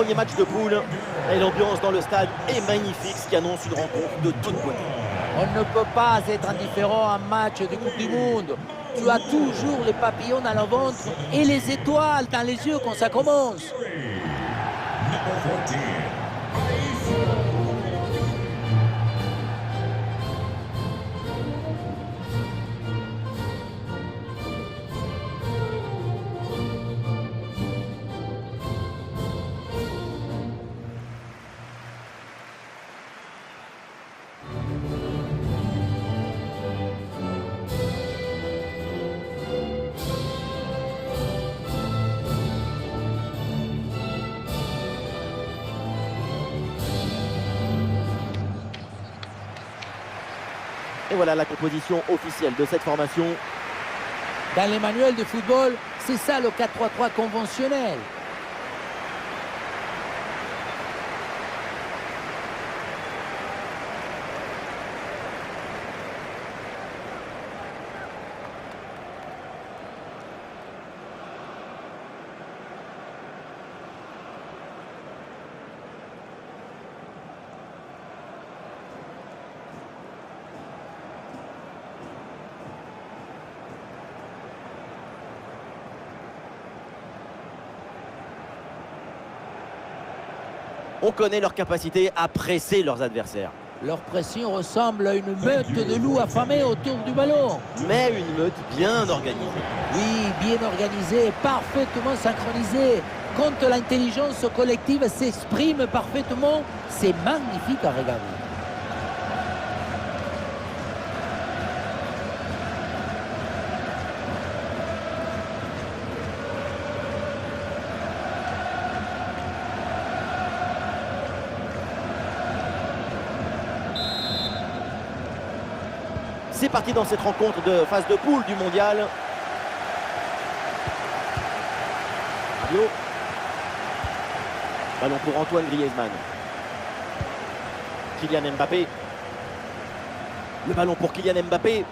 premier match de poule. Et l'ambiance dans le stade est magnifique, ce qui annonce une rencontre de toute beauté. On ne peut pas être indifférent à un match de Coupe du Monde. Tu as toujours les papillons dans le ventre et les étoiles dans les yeux quand ça commence. Et voilà la composition officielle de cette formation. Dans les manuels de football, c'est ça le 4-3-3 conventionnel. On connaît leur capacité à presser leurs adversaires. Leur pression ressemble à une meute de loups affamés autour du ballon. Mais une meute bien organisée. Oui, bien organisée, parfaitement synchronisée. Quand l'intelligence collective s'exprime parfaitement, c'est magnifique à regarder. C'est parti dans cette rencontre de phase de poule du mondial. Rabiot. Ballon pour Antoine Griezmann. Kylian Mbappé. Le ballon pour Kylian Mbappé.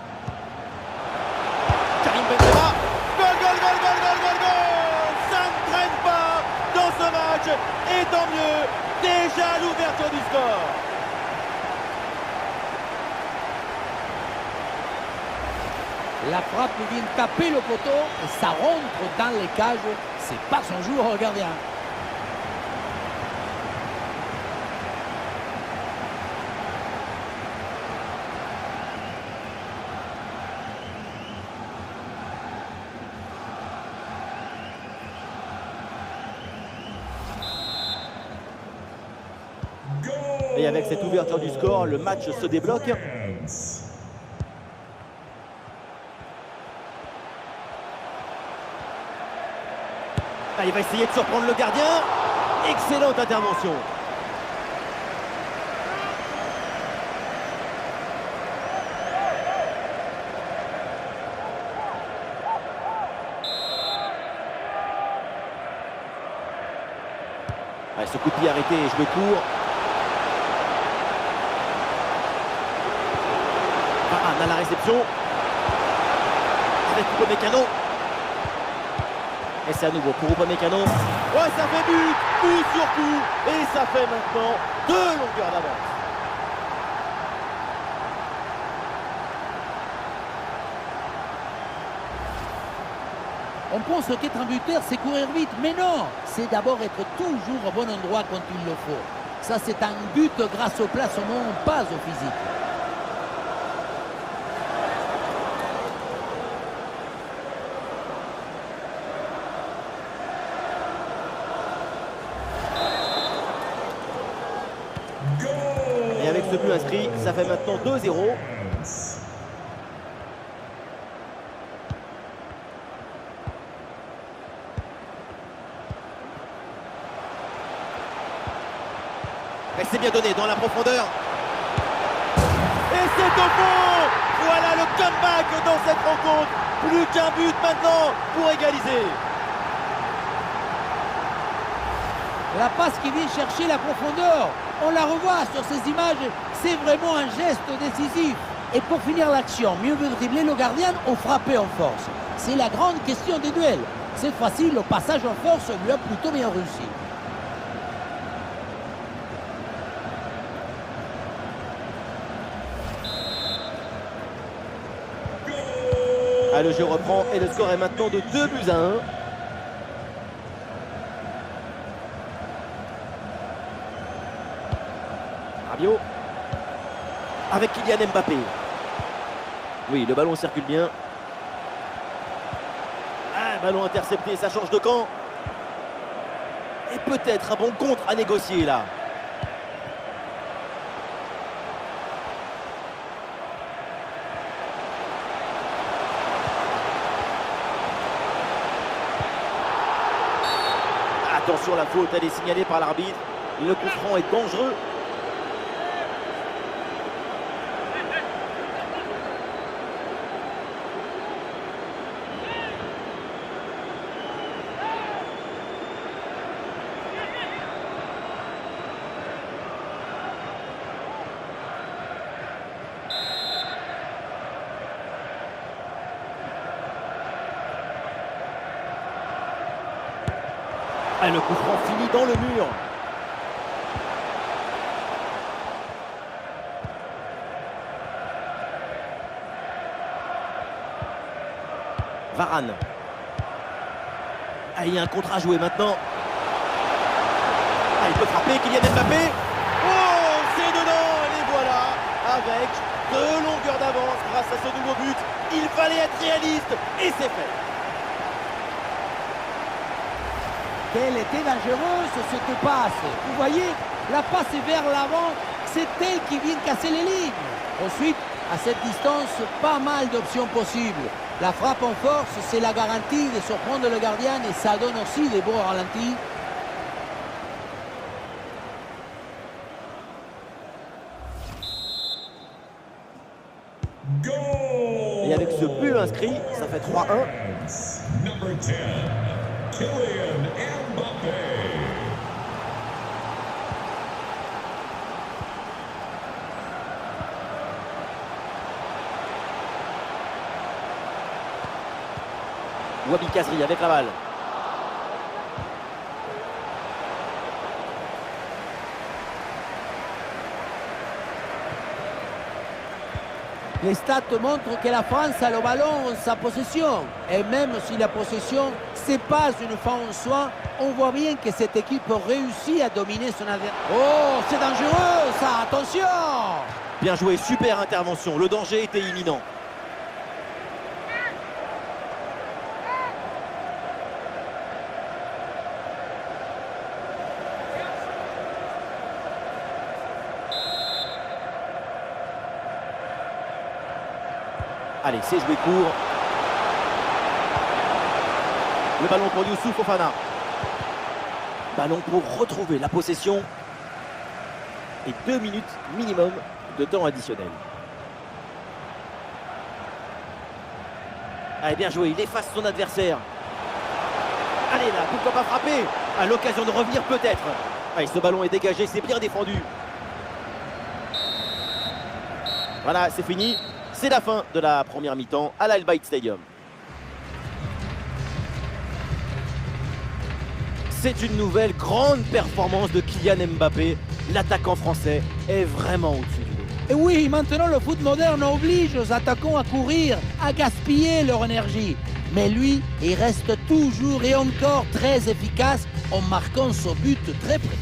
Karim Benzema. Goal, goal, goal, goal, goal, goal, goal. Ça ne traîne pas dans ce match. Et tant mieux, déjà l'ouverture du score. La frappe vient taper le poteau et ça rentre dans les cages. C'est pas son jour au gardien. Et avec cette ouverture du score, le match se débloque. Ah, il va essayer de surprendre le gardien. Excellente intervention. Ah, ce coup de pied arrêté et joué court. Varane à la réception. Avec Upamecano. Et c'est à nouveau pour Upamecano. Ouais, ça fait but, coup sur coup. Et ça fait maintenant 2 longueurs d'avance. On pense qu'être un buteur, c'est courir vite. Mais non, c'est d'abord être toujours au bon endroit quand il le faut. Ça, c'est un but grâce au placement, pas au physique. Et avec ce but inscrit, ça fait maintenant 2-0. Et c'est bien donné dans la profondeur. Et c'est au fond. Voilà le comeback dans cette rencontre. Plus qu'un but maintenant pour égaliser. La passe qui vient chercher la profondeur, on la revoit sur ces images, c'est vraiment un geste décisif. Et pour finir l'action, mieux veut dribbler le gardien ou frapper en force? C'est la grande question des duels. Cette fois-ci, le passage en force lui a plutôt bien réussi. Ah, le jeu reprend et le score est maintenant de 2-1. Rabiot. Avec Kylian Mbappé. Oui, le ballon circule bien. Ah, ballon intercepté, ça change de camp. Et peut-être un bon contre à négocier là. Attention, la faute, elle est signalée par l'arbitre. Le coup franc est dangereux. Ah, le coup franc finit dans le mur. Varane. Ah, il y a un contre à jouer maintenant. Ah, il peut frapper, Kylian Mbappé. Oh, c'est dedans, et les voilà. Avec 2 longueurs d'avance grâce à ce nouveau but. Il fallait être réaliste, et c'est fait. Quelle était dangereuse cette passe. Vous voyez, la passe est vers l'avant, c'est elle qui vient casser les lignes. Ensuite, à cette distance, pas mal d'options possibles. La frappe en force, c'est la garantie de surprendre le gardien et ça donne aussi des beaux ralentis. Et avec ce but inscrit, ça fait 3-1. Number 10, Kylian Mbappé. Wabi Kazri avec la balle. Les stats montrent que la France a le ballon en sa possession. Et même si la possession, c'est pas une fin en soi, on voit bien que cette équipe réussit à dominer son adversaire. Oh, c'est dangereux ça, attention! Bien joué, super intervention. Le danger était imminent. Allez, c'est joué court. Le ballon pour Youssouf Fofana. Ballon pour retrouver la possession. Et 2 minutes minimum de temps additionnel. Allez, bien joué, il efface son adversaire. Allez là, pourquoi pas frapper? À l'occasion de revenir peut-être. Allez, ce ballon est dégagé, c'est bien défendu. Voilà, c'est fini. C'est la fin de la première mi-temps à l'Al Bayt Stadium. C'est une nouvelle grande performance de Kylian Mbappé. L'attaquant français est vraiment au-dessus du lot. Et oui, maintenant le foot moderne oblige aux attaquants à courir, à gaspiller leur énergie. Mais lui, il reste toujours et encore très efficace en marquant son but très près.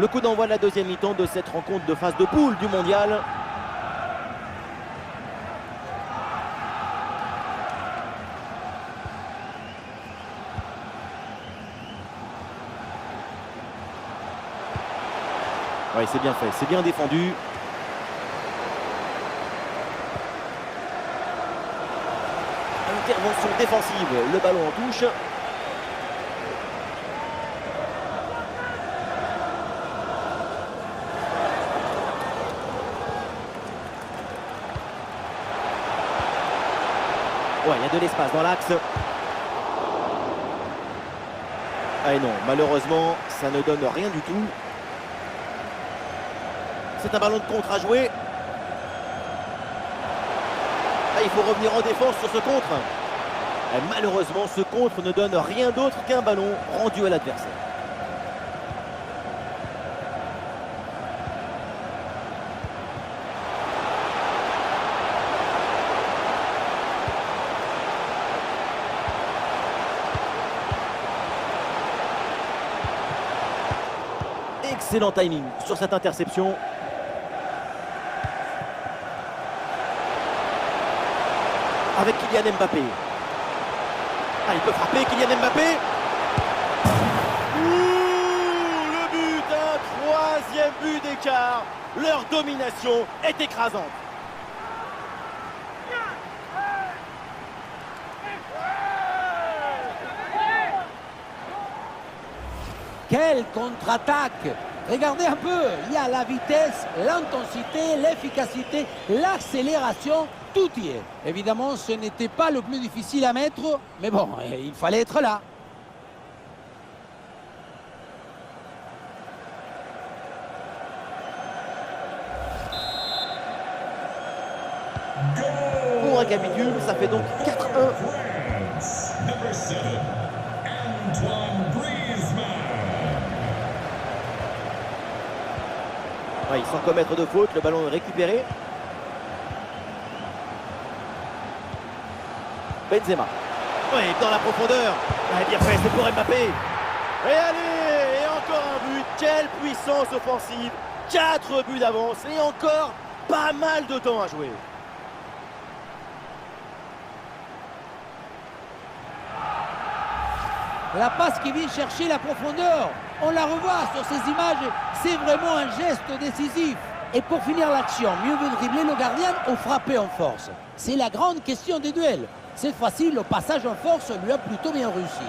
Le coup d'envoi de la deuxième mi-temps de cette rencontre de phase de poule du mondial. Oui, c'est bien fait, c'est bien défendu. Intervention défensive, le ballon en touche. Ouais, il y a de l'espace dans l'axe. Ah et non, malheureusement, ça ne donne rien du tout. C'est un ballon de contre à jouer. Ah, il faut revenir en défense sur ce contre. Et malheureusement, ce contre ne donne rien d'autre qu'un ballon rendu à l'adversaire. Excellent timing sur cette interception. Avec Kylian Mbappé. Ah, il peut frapper, Kylian Mbappé. Ouh, le but, un troisième but d'écart. Leur domination est écrasante. Quelle contre-attaque! Regardez un peu, il y a la vitesse, l'intensité, l'efficacité, l'accélération, tout y est. Évidemment, ce n'était pas le plus difficile à mettre, mais bon, il fallait être là. Pour récapitule, ça fait donc 4-1. France, number 7, Antoine Griezmann. Ouais, sans commettre de faute, le ballon est récupéré. Benzema. Oui, dans la profondeur. Ah, bien fait, c'est pour Mbappé. Et allez, et encore un but. Quelle puissance offensive. 4 buts d'avance et encore pas mal de temps à jouer. La passe qui vient chercher la profondeur, on la revoit sur ces images, c'est vraiment un geste décisif. Et pour finir l'action, mieux vaut dribbler le gardien ou frapper en force. C'est la grande question des duels. Cette fois-ci, le passage en force lui a plutôt bien réussi.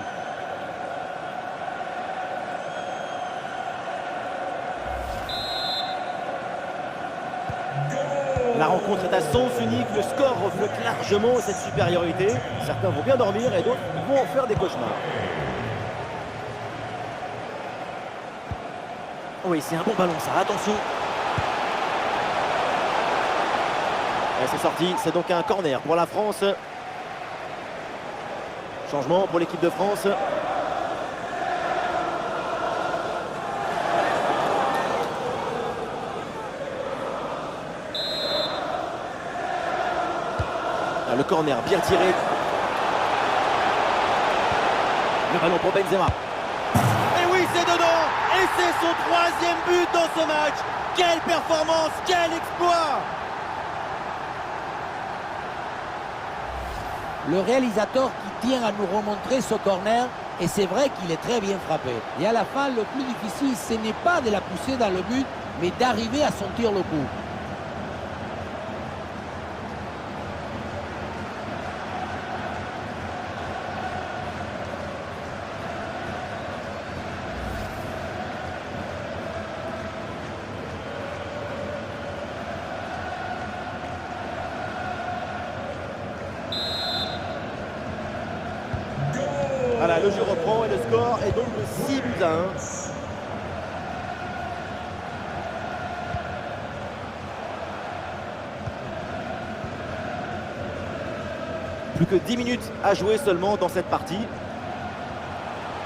La rencontre est à sens unique, le score reflète largement cette supériorité. Certains vont bien dormir et d'autres vont en faire des cauchemars. Oui, c'est un bon ballon ça, attention. Et c'est sorti, c'est donc un corner pour la France. Changement pour l'équipe de France. Le corner bien tiré. Le ballon pour Benzema. Et oui, c'est dedans. Et c'est son troisième but dans ce match. Quelle performance, quel exploit. Le réalisateur qui tient à nous remontrer ce corner, et c'est vrai qu'il est très bien frappé. Et à la fin, le plus difficile, ce n'est pas de la pousser dans le but, mais d'arriver à sentir le coup. Voilà, le jeu reprend et le score est donc de 6 buts à 1. Plus que 10 minutes à jouer seulement dans cette partie.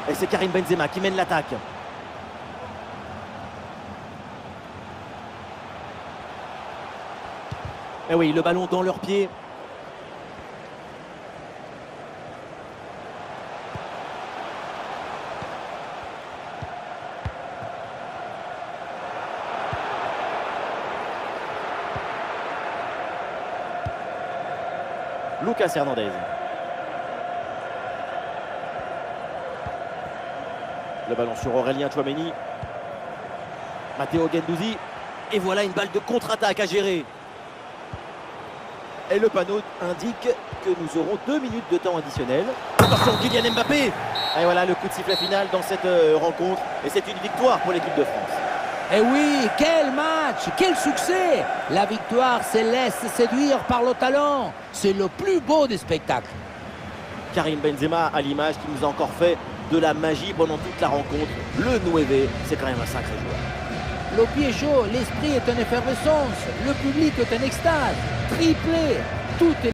Et c'est Karim Benzema qui mène l'attaque. Et oui, le ballon dans leurs pieds. Lucas Hernandez. Le ballon sur Aurélien Tchouaméni. Matteo Guendouzi. Et voilà une balle de contre-attaque à gérer. Et le panneau indique que nous aurons 2 minutes de temps additionnel. Attention, Kylian Mbappé. Et voilà le coup de sifflet final dans cette rencontre. Et c'est une victoire pour l'équipe de France. Et oui, quel match, quel succès! La victoire se laisse séduire par le talent. C'est le plus beau des spectacles. Karim Benzema à l'image qui nous a encore fait de la magie pendant toute la rencontre. Le 9, c'est quand même un sacré joueur. Le pied chaud, l'esprit est en effervescence, le public est en extase, triplé, tout est